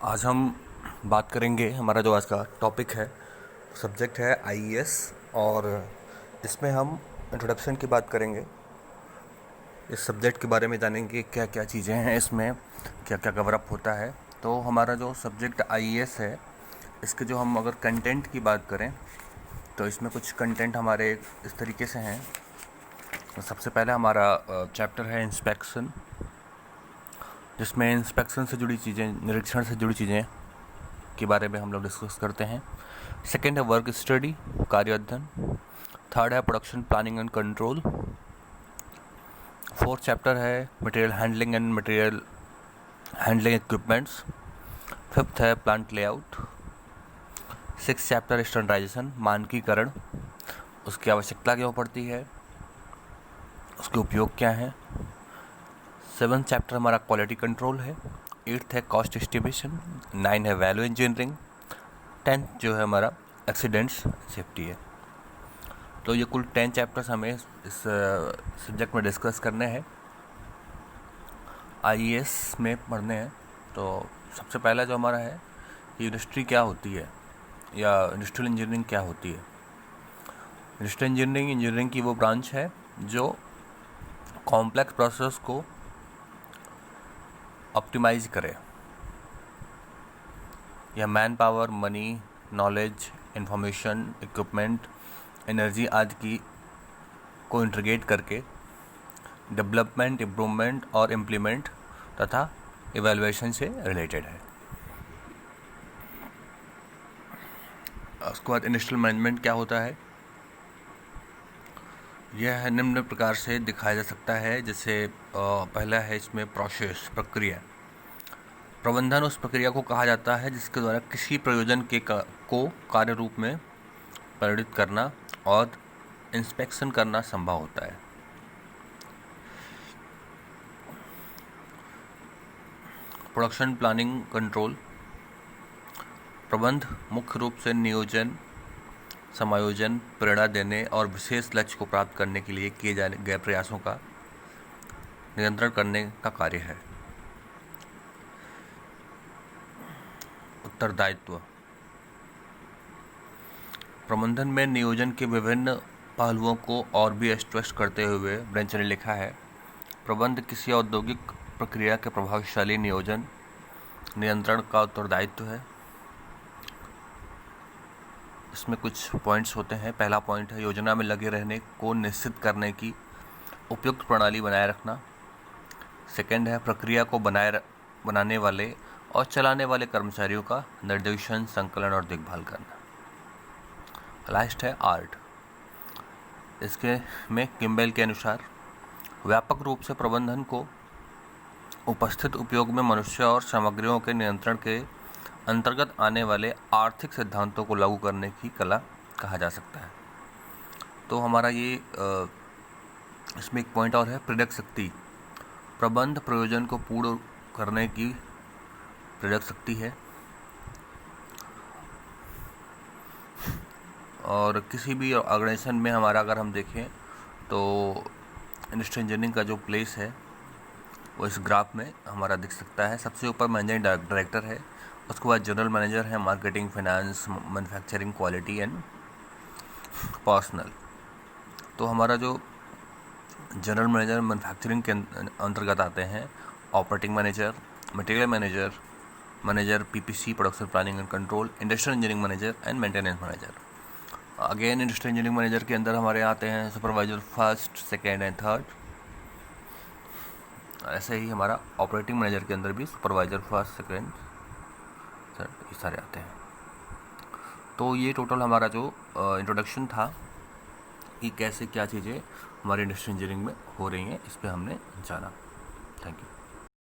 आज हम बात करेंगे। हमारा जो आज का टॉपिक है, सब्जेक्ट है आईईएस, और इसमें हम इंट्रोडक्शन की बात करेंगे। इस सब्जेक्ट के बारे में जानेंगे क्या क्या चीज़ें हैं, इसमें क्या क्या कवरअप होता है। तो हमारा जो सब्जेक्ट आईईएस है, इसके जो हम अगर कंटेंट की बात करें तो इसमें कुछ कंटेंट हमारे इस तरीके से हैं। तो सबसे पहले हमारा चैप्टर है इंस्पेक्शन, जिसमें इंस्पेक्शन से जुड़ी चीज़ें, निरीक्षण से जुड़ी चीज़ें के बारे में हम लोग डिस्कस करते हैं। सेकेंड है वर्क स्टडी, कार्य अध्ययन। थर्ड है production planning and control. Fourth chapter है material handling and material handling equipments. Fifth है plant layout. Six chapter standardisation, मानकीकरण, उसकी आवश्यकता क्यों पड़ती है, उसके उपयोग क्या हैं। सेवन्थ चैप्टर हमारा क्वालिटी कंट्रोल है। एट्थ है कॉस्ट एस्टिमेशन। नाइन है वैल्यू इंजीनियरिंग। टेंथ जो है हमारा एक्सीडेंट्स सेफ्टी है। तो ये कुल 10 चैप्टर्स हमें इस सब्जेक्ट में डिस्कस करने हैं, आईईएस में पढ़ने हैं। तो सबसे पहला जो हमारा है कि इंडस्ट्री क्या होती है, या इंडस्ट्रियल इंजीनियरिंग क्या होती है। इंडस्ट्रियल इंजीनियरिंग की वो ब्रांच है जो कॉम्प्लेक्स प्रोसेस को ऑप्टिमाइज करे, या man power, money, knowledge, information, equipment, energy आदि की को इंटीग्रेट करके डेवलपमेंट, इम्प्रूवमेंट और इम्प्लीमेंट तथा इवैल्यूएशन से रिलेटेड है। उसके बाद इंडस्ट्रियल मैनेजमेंट क्या होता है, यह निम्न प्रकार से दिखाया जा सकता है। जैसे पहला है इसमें प्रोसेस, प्रक्रिया। प्रबंधन उस प्रक्रिया को कहा जाता है जिसके द्वारा किसी प्रयोजन को कार्य रूप में परिणित करना और इंस्पेक्शन करना संभव होता है। प्रोडक्शन प्लानिंग कंट्रोल, प्रबंध मुख्य रूप से नियोजन, समायोजन, प्रेरणा देने और विशेष लक्ष्य को प्राप्त करने के लिए किए जाने गए प्रयासों का नियंत्रण करने का कार्य है। उत्तरदायित्व, प्रबंधन में नियोजन के विभिन्न पहलुओं को और भी स्पष्ट करते हुए ब्रेंच ने लिखा है, प्रबंध किसी औद्योगिक प्रक्रिया के प्रभावशाली नियोजन नियंत्रण का उत्तरदायित्व है। इसमें कुछ पॉइंट्स होते हैं। पहला पॉइंट है योजना में लगे रहने को निश्चित करने की उपयुक्त प्रणाली बनाए रखना। सेकंड है प्रक्रिया को बनाने वाले और चलाने वाले कर्मचारियों का निर्देशन, संकलन और देखभाल करना। लास्ट है आर्ट। इसके में किम्बेल के अनुसार व्यापक रूप से प्रबंधन को उपस्थित उपयोग में मनुष्य और सामग्रियों के नियंत्रण के अंतर्गत आने वाले आर्थिक सिद्धांतों को लागू करने की कला कहा जा सकता है। तो हमारा ये इसमें एक पॉइंट और है, प्रेरक शक्ति। प्रबंध प्रयोजन को पूर्ण करने की प्रेरक शक्ति है। और किसी भी ऑर्गेनाइजेशन में हमारा अगर हम देखें तो इंडस्ट्रियल इंजीनियरिंग का जो प्लेस है वो इस ग्राफ में हमारा दिख सकता है। सबसे ऊपर मैनेजिंग डायरेक्टर है, उसके बाद जनरल मैनेजर है, marketing, finance, manufacturing, quality and personal. तो हमारा जो जनरल मैनेजर मैन्युफैक्चरिंग के अंतर्गत आते हैं operating manager, material manager, manager PPC, production planning and control, industrial engineering manager and maintenance manager. Again industrial engineering manager के अंदर हमारे आते हैं supervisor first, second and third. ऐसे ही हमारा ऑपरेटिंग मैनेजर के अंदर भी सुपरवाइजर फर्स्ट, सेकेंड, थर्ड, ये सारे आते हैं। तो ये टोटल हमारा जो इंट्रोडक्शन था कि कैसे क्या चीज़ें हमारी इंडस्ट्रियल इंजीनियरिंग में हो रही हैं, इस पर हमने जाना। Thank you.